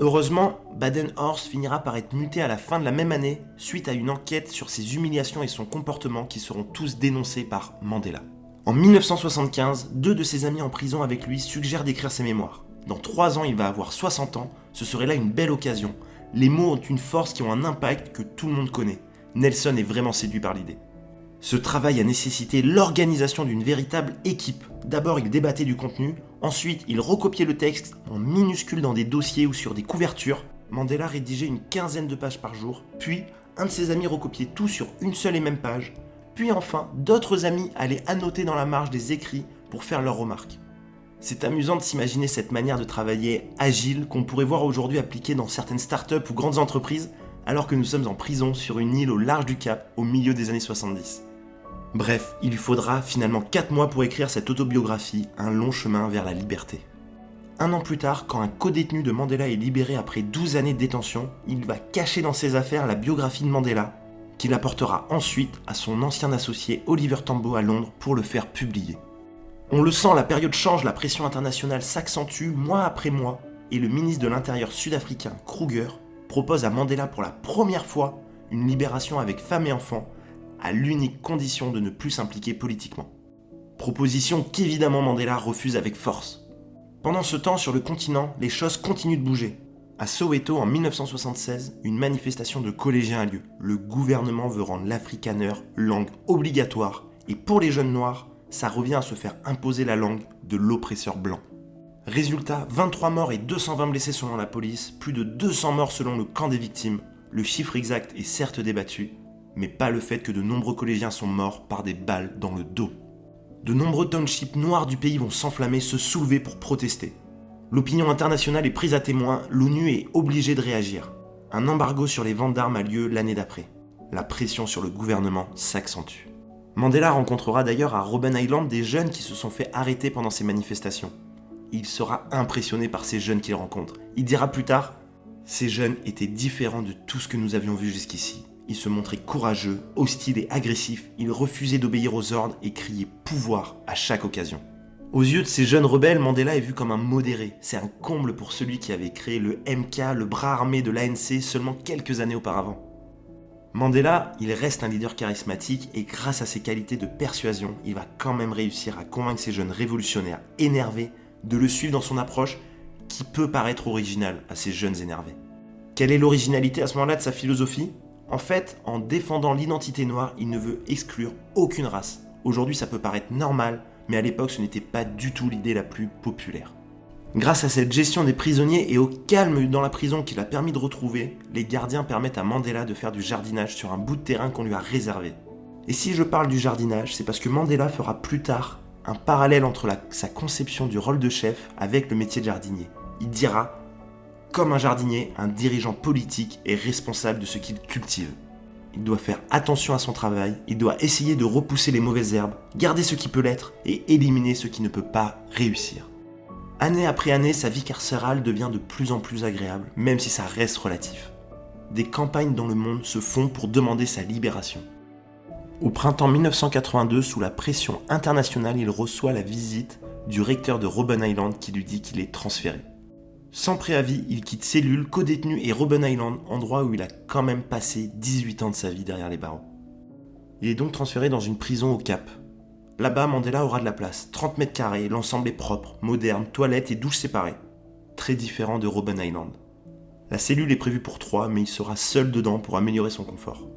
Heureusement, Baden-Horst finira par être muté à la fin de la même année suite à une enquête sur ses humiliations et son comportement qui seront tous dénoncés par Mandela. En 1975, 2 de ses amis en prison avec lui suggèrent d'écrire ses mémoires. Dans 3 ans, il va avoir 60 ans, ce serait là une belle occasion. Les mots ont une force qui ont un impact que tout le monde connaît. Nelson est vraiment séduit par l'idée. Ce travail a nécessité l'organisation d'une véritable équipe. D'abord, il débattait du contenu, ensuite, il recopiait le texte en minuscules dans des dossiers ou sur des couvertures. Mandela rédigeait une 15aine de pages par jour, puis un de ses amis recopiait tout sur une seule et même page, puis enfin, d'autres amis allaient annoter dans la marge des écrits pour faire leurs remarques. C'est amusant de s'imaginer cette manière de travailler agile qu'on pourrait voir aujourd'hui appliquée dans certaines startups ou grandes entreprises, alors que nous sommes en prison sur une île au large du Cap, au milieu des années 70. Bref, il lui faudra finalement 4 mois pour écrire cette autobiographie, un long chemin vers la liberté. 1 an plus tard, quand un codétenu de Mandela est libéré après 12 années de détention, il va cacher dans ses affaires la biographie de Mandela, qu'il apportera ensuite à son ancien associé Oliver Tambo à Londres pour le faire publier. On le sent, la période change, la pression internationale s'accentue mois après mois, et le ministre de l'Intérieur sud-africain, Kruger, propose à Mandela pour la première fois une libération avec femme et enfants, à l'unique condition de ne plus s'impliquer politiquement. Proposition qu'évidemment Mandela refuse avec force. Pendant ce temps, sur le continent, les choses continuent de bouger. À Soweto, en 1976, une manifestation de collégiens a lieu. Le gouvernement veut rendre l'afrikaner langue obligatoire, et pour les jeunes noirs, ça revient à se faire imposer la langue de l'oppresseur blanc. Résultat, 23 morts et 220 blessés selon la police, plus de 200 morts selon le camp des victimes. Le chiffre exact est certes débattu, mais pas le fait que de nombreux collégiens sont morts par des balles dans le dos. De nombreux townships noirs du pays vont s'enflammer, se soulever pour protester. L'opinion internationale est prise à témoin, l'ONU est obligée de réagir. Un embargo sur les ventes d'armes a lieu l'année d'après. La pression sur le gouvernement s'accentue. Mandela rencontrera d'ailleurs à Robben Island des jeunes qui se sont fait arrêter pendant ces manifestations. Il sera impressionné par ces jeunes qu'il rencontre. Il dira plus tard « Ces jeunes étaient différents de tout ce que nous avions vu jusqu'ici. Ils se montraient courageux, hostiles et agressifs. Ils refusaient d'obéir aux ordres et criaient pouvoir à chaque occasion. » Aux yeux de ces jeunes rebelles, Mandela est vu comme un modéré. C'est un comble pour celui qui avait créé le MK, le bras armé de l'ANC, seulement quelques années auparavant. Mandela, il reste un leader charismatique et grâce à ses qualités de persuasion, il va quand même réussir à convaincre ces jeunes révolutionnaires énervés de le suivre dans son approche qui peut paraître originale à ces jeunes énervés. Quelle est l'originalité à ce moment-là de sa philosophie ? En fait, en défendant l'identité noire, il ne veut exclure aucune race. Aujourd'hui, ça peut paraître normal, mais à l'époque, ce n'était pas du tout l'idée la plus populaire. Grâce à cette gestion des prisonniers et au calme dans la prison qu'il a permis de retrouver, les gardiens permettent à Mandela de faire du jardinage sur un bout de terrain qu'on lui a réservé. Et si je parle du jardinage, c'est parce que Mandela fera plus tard un parallèle entre sa conception du rôle de chef avec le métier de jardinier. Il dira, comme un jardinier, un dirigeant politique est responsable de ce qu'il cultive. Il doit faire attention à son travail, il doit essayer de repousser les mauvaises herbes, garder ce qui peut l'être et éliminer ce qui ne peut pas réussir. Année après année, sa vie carcérale devient de plus en plus agréable, même si ça reste relatif. Des campagnes dans le monde se font pour demander sa libération. Au printemps 1982, sous la pression internationale, il reçoit la visite du recteur de Robben Island qui lui dit qu'il est transféré. Sans préavis, il quitte cellule, codétenu et Robben Island, endroit où il a quand même passé 18 ans de sa vie derrière les barreaux. Il est donc transféré dans une prison au Cap. Là-bas, Mandela aura de la place, 30 mètres carrés, l'ensemble est propre, moderne, toilettes et douches séparées. Très différent de Robben Island. La cellule est prévue pour 3, mais il sera seul dedans pour améliorer son confort.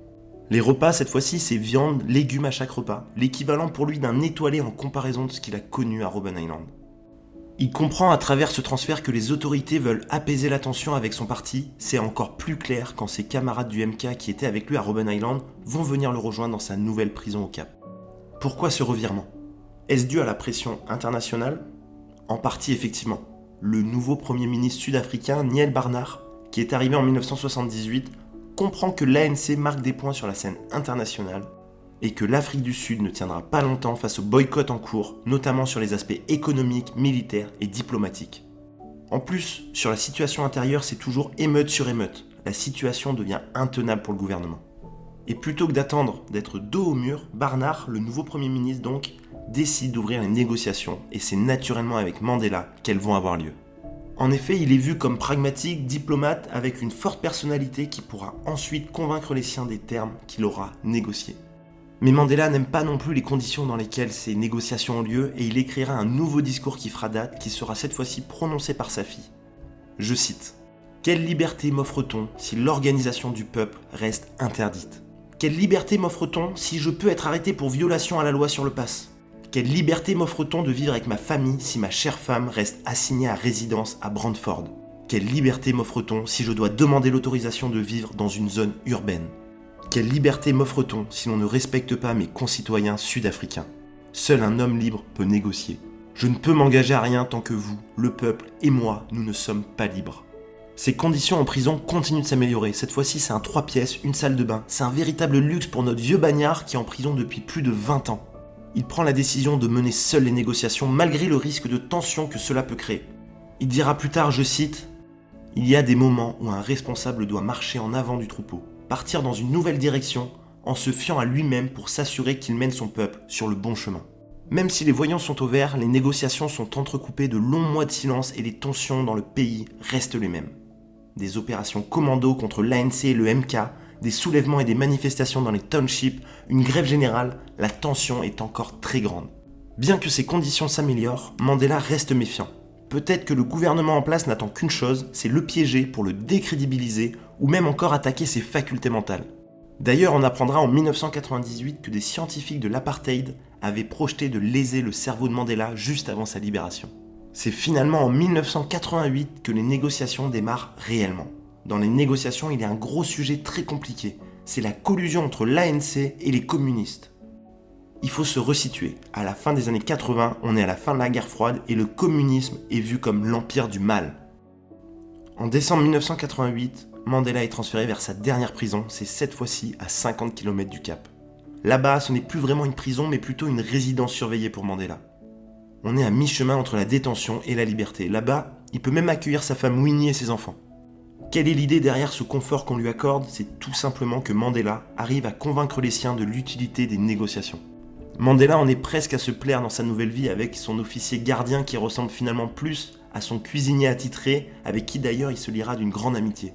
Les repas, cette fois-ci, c'est viande, légumes à chaque repas, l'équivalent pour lui d'un étoilé en comparaison de ce qu'il a connu à Robben Island. Il comprend à travers ce transfert que les autorités veulent apaiser la tension avec son parti. C'est encore plus clair quand ses camarades du MK qui étaient avec lui à Robben Island vont venir le rejoindre dans sa nouvelle prison au Cap. Pourquoi ce revirement? Est-ce dû à la pression internationale? En partie effectivement. Le nouveau Premier ministre sud-africain Niël Barnard, qui est arrivé en 1978, comprend que l'ANC marque des points sur la scène internationale et que l'Afrique du Sud ne tiendra pas longtemps face au boycott en cours, notamment sur les aspects économiques, militaires et diplomatiques. En plus, sur la situation intérieure, c'est toujours émeute sur émeute. La situation devient intenable pour le gouvernement. Et plutôt que d'attendre d'être dos au mur, Barnard, le nouveau Premier ministre donc, décide d'ouvrir les négociations, et c'est naturellement avec Mandela qu'elles vont avoir lieu. En effet, il est vu comme pragmatique, diplomate, avec une forte personnalité qui pourra ensuite convaincre les siens des termes qu'il aura négociés. Mais Mandela n'aime pas non plus les conditions dans lesquelles ces négociations ont lieu et il écrira un nouveau discours qui fera date, qui sera cette fois-ci prononcé par sa fille. Je cite : « Quelle liberté m'offre-t-on si l'organisation du peuple reste interdite ? Quelle liberté m'offre-t-on si je peux être arrêté pour violation à la loi sur le pass ? Quelle liberté m'offre-t-on de vivre avec ma famille si ma chère femme reste assignée à résidence à Brantford ? Quelle liberté m'offre-t-on si je dois demander l'autorisation de vivre dans une zone urbaine ? Quelle liberté m'offre-t-on si l'on ne respecte pas mes concitoyens sud-africains ? Seul un homme libre peut négocier. Je ne peux m'engager à rien tant que vous, le peuple et moi, nous ne sommes pas libres. » Ces conditions en prison continuent de s'améliorer. Cette fois-ci, c'est un 3 pièces, une salle de bain. C'est un véritable luxe pour notre vieux bagnard qui est en prison depuis plus de 20 ans. Il prend la décision de mener seul les négociations malgré le risque de tension que cela peut créer. Il dira plus tard, je cite, « Il y a des moments où un responsable doit marcher en avant du troupeau, partir dans une nouvelle direction en se fiant à lui-même pour s'assurer qu'il mène son peuple sur le bon chemin. » Même si les voyants sont au vert, les négociations sont entrecoupées de longs mois de silence et les tensions dans le pays restent les mêmes. Des opérations commando contre l'ANC et le MK, des soulèvements et des manifestations dans les townships, une grève générale, la tension est encore très grande. Bien que ces conditions s'améliorent, Mandela reste méfiant. Peut-être que le gouvernement en place n'attend qu'une chose, c'est le piéger pour le décrédibiliser ou même encore attaquer ses facultés mentales. D'ailleurs, on apprendra en 1998 que des scientifiques de l'apartheid avaient projeté de léser le cerveau de Mandela juste avant sa libération. C'est finalement en 1988 que les négociations démarrent réellement. Dans les négociations, il y a un gros sujet très compliqué. C'est la collusion entre l'ANC et les communistes. Il faut se resituer. À la fin des années 80, on est à la fin de la guerre froide et le communisme est vu comme l'empire du mal. En décembre 1988, Mandela est transféré vers sa dernière prison, c'est cette fois-ci à 50 km du Cap. Là-bas, ce n'est plus vraiment une prison, mais plutôt une résidence surveillée pour Mandela. On est à mi-chemin entre la détention et la liberté. Là-bas, il peut même accueillir sa femme Winnie et ses enfants. Quelle est l'idée derrière ce confort qu'on lui accorde ? C'est tout simplement que Mandela arrive à convaincre les siens de l'utilité des négociations. Mandela en est presque à se plaire dans sa nouvelle vie avec son officier gardien qui ressemble finalement plus à son cuisinier attitré, avec qui d'ailleurs il se liera d'une grande amitié.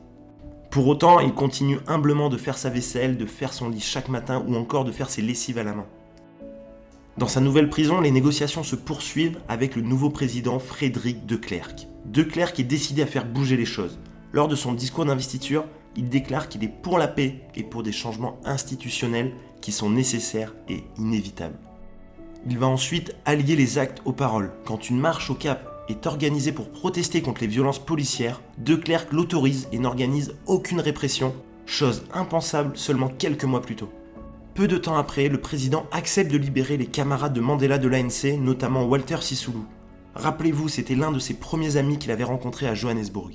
Pour autant, il continue humblement de faire sa vaisselle, de faire son lit chaque matin ou encore de faire ses lessives à la main. Dans sa nouvelle prison, les négociations se poursuivent avec le nouveau président Frédéric de Klerk. De Klerk est décidé à faire bouger les choses. Lors de son discours d'investiture, il déclare qu'il est pour la paix et pour des changements institutionnels qui sont nécessaires et inévitables. Il va ensuite allier les actes aux paroles. Quand une marche au Cap est organisée pour protester contre les violences policières, De Klerk l'autorise et n'organise aucune répression, chose impensable seulement quelques mois plus tôt. Peu de temps après, le président accepte de libérer les camarades de Mandela de l'ANC, notamment Walter Sisulu. Rappelez-vous, c'était l'un de ses premiers amis qu'il avait rencontré à Johannesburg.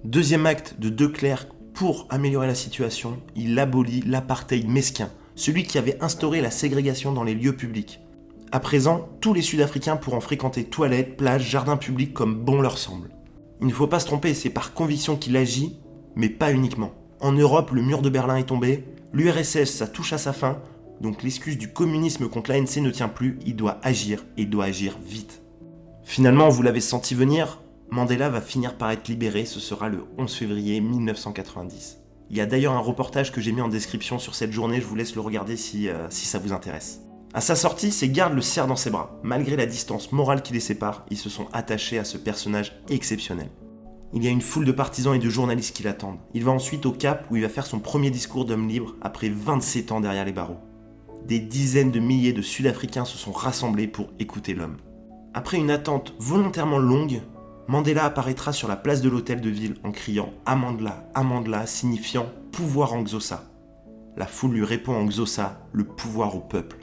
Deuxième acte de Klerk pour améliorer la situation, il abolit l'apartheid mesquin, celui qui avait instauré la ségrégation dans les lieux publics. À présent, tous les Sud-Africains pourront fréquenter toilettes, plages, jardins publics comme bon leur semble. Il ne faut pas se tromper, c'est par conviction qu'il agit, mais pas uniquement. En Europe, le mur de Berlin est tombé, l'URSS ça touche à sa fin, donc l'excuse du communisme contre l'ANC ne tient plus, il doit agir et il doit agir vite. Finalement, vous l'avez senti venir, Mandela va finir par être libéré, ce sera le 11 février 1990. Il y a d'ailleurs un reportage que j'ai mis en description sur cette journée, je vous laisse le regarder si ça vous intéresse. À sa sortie, ses gardes le serrent dans ses bras. Malgré la distance morale qui les sépare, ils se sont attachés à ce personnage exceptionnel. Il y a une foule de partisans et de journalistes qui l'attendent. Il va ensuite au Cap où il va faire son premier discours d'homme libre après 27 ans derrière les barreaux. Des dizaines de milliers de Sud-Africains se sont rassemblés pour écouter l'homme. Après une attente volontairement longue, Mandela apparaîtra sur la place de l'hôtel de ville en criant « Amandla, Amandla » signifiant « pouvoir en Xhosa ». La foule lui répond en Xhosa « le pouvoir au peuple ».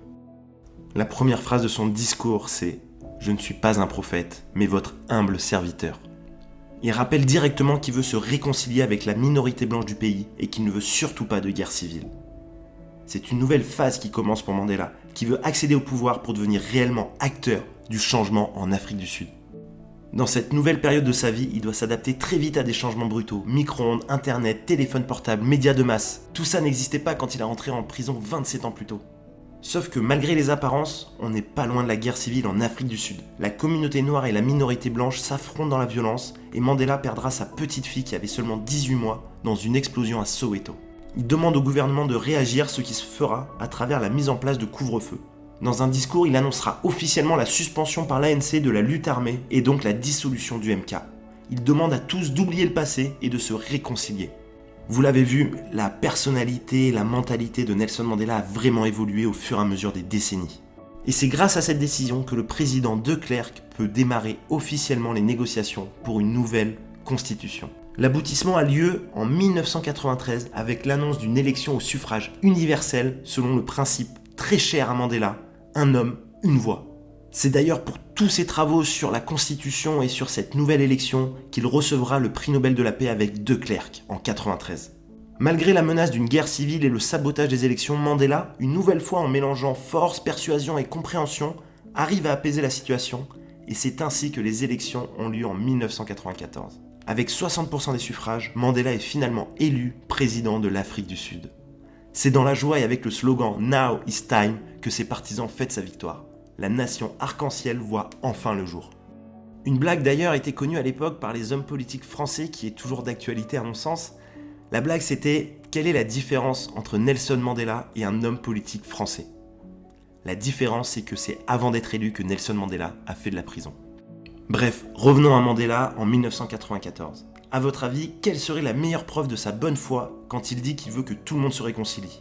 La première phrase de son discours, c'est « Je ne suis pas un prophète, mais votre humble serviteur ». Il rappelle directement qu'il veut se réconcilier avec la minorité blanche du pays et qu'il ne veut surtout pas de guerre civile. C'est une nouvelle phase qui commence pour Mandela, qui veut accéder au pouvoir pour devenir réellement acteur du changement en Afrique du Sud. Dans cette nouvelle période de sa vie, il doit s'adapter très vite à des changements brutaux. Micro-ondes, internet, téléphone portable, médias de masse. Tout ça n'existait pas quand il est rentré en prison 27 ans plus tôt. Sauf que malgré les apparences, on n'est pas loin de la guerre civile en Afrique du Sud. La communauté noire et la minorité blanche s'affrontent dans la violence et Mandela perdra sa petite fille qui avait seulement 18 mois dans une explosion à Soweto. Il demande au gouvernement de réagir, ce qui se fera à travers la mise en place de couvre-feu. Dans un discours, il annoncera officiellement la suspension par l'ANC de la lutte armée et donc la dissolution du MK. Il demande à tous d'oublier le passé et de se réconcilier. Vous l'avez vu, la personnalité et la mentalité de Nelson Mandela a vraiment évolué au fur et à mesure des décennies. Et c'est grâce à cette décision que le président de Klerk peut démarrer officiellement les négociations pour une nouvelle constitution. L'aboutissement a lieu en 1993 avec l'annonce d'une élection au suffrage universel selon le principe très cher à Mandela, un homme, une voix. C'est d'ailleurs pour tous ses travaux sur la Constitution et sur cette nouvelle élection qu'il recevra le prix Nobel de la paix avec de Klerk en 1993. Malgré la menace d'une guerre civile et le sabotage des élections, Mandela, une nouvelle fois en mélangeant force, persuasion et compréhension, arrive à apaiser la situation et c'est ainsi que les élections ont lieu en 1994. Avec 60% des suffrages, Mandela est finalement élu président de l'Afrique du Sud. C'est dans la joie et avec le slogan « Now is time » que ses partisans fêtent sa victoire. La nation arc-en-ciel voit enfin le jour. Une blague d'ailleurs était connue à l'époque par les hommes politiques français qui est toujours d'actualité à mon sens. La blague c'était « Quelle est la différence entre Nelson Mandela et un homme politique français ?» La différence c'est que c'est avant d'être élu que Nelson Mandela a fait de la prison. Bref, revenons à Mandela en 1994. À votre avis, quelle serait la meilleure preuve de sa bonne foi quand il dit qu'il veut que tout le monde se réconcilie ?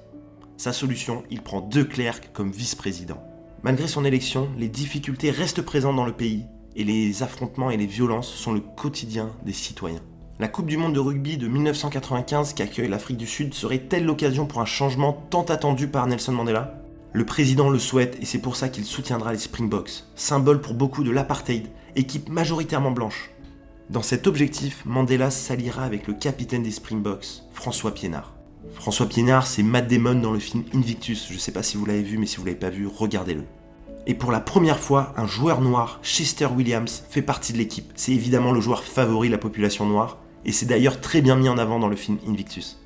Sa solution, il prend de Klerk comme vice-président. Malgré son élection, les difficultés restent présentes dans le pays et les affrontements et les violences sont le quotidien des citoyens. La Coupe du monde de rugby de 1995 qu'accueille l'Afrique du Sud serait-elle l'occasion pour un changement tant attendu par Nelson Mandela ? Le président le souhaite et c'est pour ça qu'il soutiendra les Springboks, symbole pour beaucoup de l'apartheid, équipe majoritairement blanche. Dans cet objectif, Mandela s'alliera avec le capitaine des Springboks, François Pienaar. François Pienaar, c'est Matt Damon dans le film Invictus. Je ne sais pas si vous l'avez vu, mais si vous ne l'avez pas vu, regardez-le. Et pour la première fois, un joueur noir, Chester Williams, fait partie de l'équipe. C'est évidemment le joueur favori de la population noire, et c'est d'ailleurs très bien mis en avant dans le film Invictus.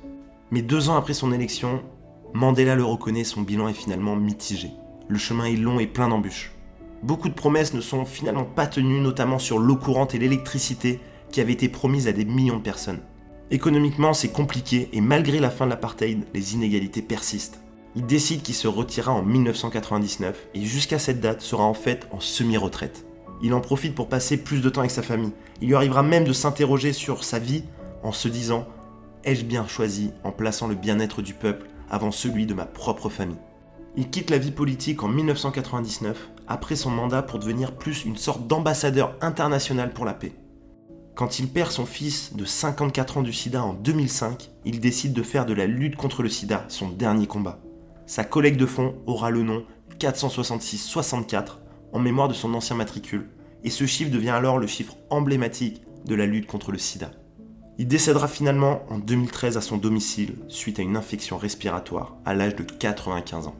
Mais 2 ans après son élection, Mandela le reconnaît, son bilan est finalement mitigé. Le chemin est long et plein d'embûches. Beaucoup de promesses ne sont finalement pas tenues, notamment sur l'eau courante et l'électricité qui avaient été promises à des millions de personnes. Économiquement, c'est compliqué et malgré la fin de l'apartheid, les inégalités persistent. Il décide qu'il se retirera en 1999 et jusqu'à cette date sera en fait en semi-retraite. Il en profite pour passer plus de temps avec sa famille. Il lui arrivera même de s'interroger sur sa vie en se disant « Ai-je bien choisi en plaçant le bien-être du peuple avant celui de ma propre famille ?» Il quitte la vie politique en 1999 après son mandat pour devenir plus une sorte d'ambassadeur international pour la paix. Quand il perd son fils de 54 ans du sida en 2005, il décide de faire de la lutte contre le sida son dernier combat. Sa collecte de fonds aura le nom 466-64 en mémoire de son ancien matricule, et ce chiffre devient alors le chiffre emblématique de la lutte contre le sida. Il décédera finalement en 2013 à son domicile suite à une infection respiratoire à l'âge de 95 ans.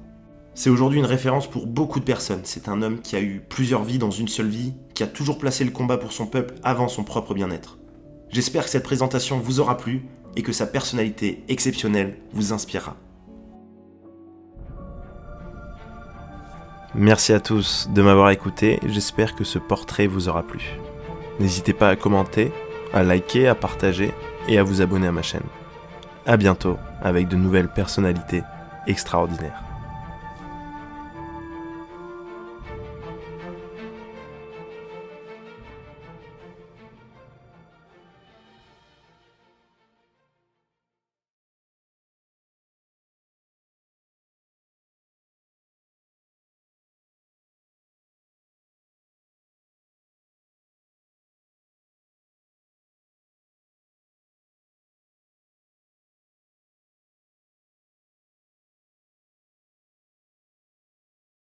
C'est aujourd'hui une référence pour beaucoup de personnes. C'est un homme qui a eu plusieurs vies dans une seule vie, qui a toujours placé le combat pour son peuple avant son propre bien-être. J'espère que cette présentation vous aura plu et que sa personnalité exceptionnelle vous inspirera. Merci à tous de m'avoir écouté, j'espère que ce portrait vous aura plu. N'hésitez pas à commenter, à liker, à partager et à vous abonner à ma chaîne. À bientôt avec de nouvelles personnalités extraordinaires.